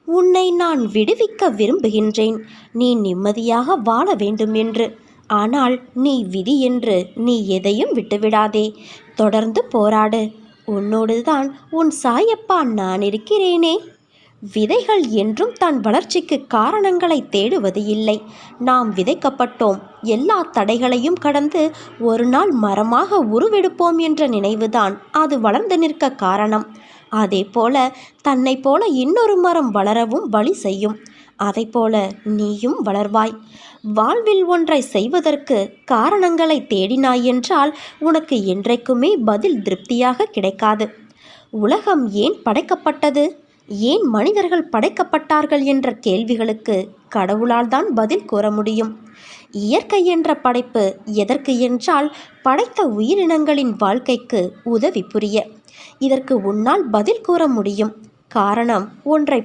உன்னை நான் விடுவிக்க விரும்புகின்றேன், நீ நிம்மதியாக வாழ வேண்டும் என்று. ஆனால் நீ விதி என்று நீ எதையும் விட்டுவிடாதே. தொடர்ந்து போராடு. உன்னோடுதான் உன் சாயப்பா நான் இருக்கிறேனே. விதைகள் என்றும் தன் வளர்ச்சிக்கு காரணங்களை தேடுவது இல்லை. நாம் விதைக்கப்பட்டோம். எல்லா தடைகளையும் கடந்து ஒரு நாள் மரமாக உருவெடுப்போம் என்ற நினைவுதான் அது வளர்ந்து நிற்க காரணம். அதே போல தன்னை போல இன்னொரு மரம் வளரவும் வழி செய்யும். அதை போல நீயும் வளர்வாய். வாழ்வில் ஒன்றை செய்வதற்கு காரணங்களை தேடினாய் என்றால் உனக்கு என்றைக்குமே பதில் திருப்தியாக கிடைக்காது. உலகம் ஏன் படைக்கப்பட்டது, ஏன் மனிதர்கள் படைக்கப்பட்டார்கள் என்ற கேள்விகளுக்கு கடவுளால் தான் பதில் கூற முடியும். இயற்கை என்ற படைப்பு எதற்கு என்றால் படைத்த உயிரினங்களின் வாழ்க்கைக்கு உதவி புரிய. இதற்கு உன்னால் பதில் கூற முடியும். காரணம், ஒன்றை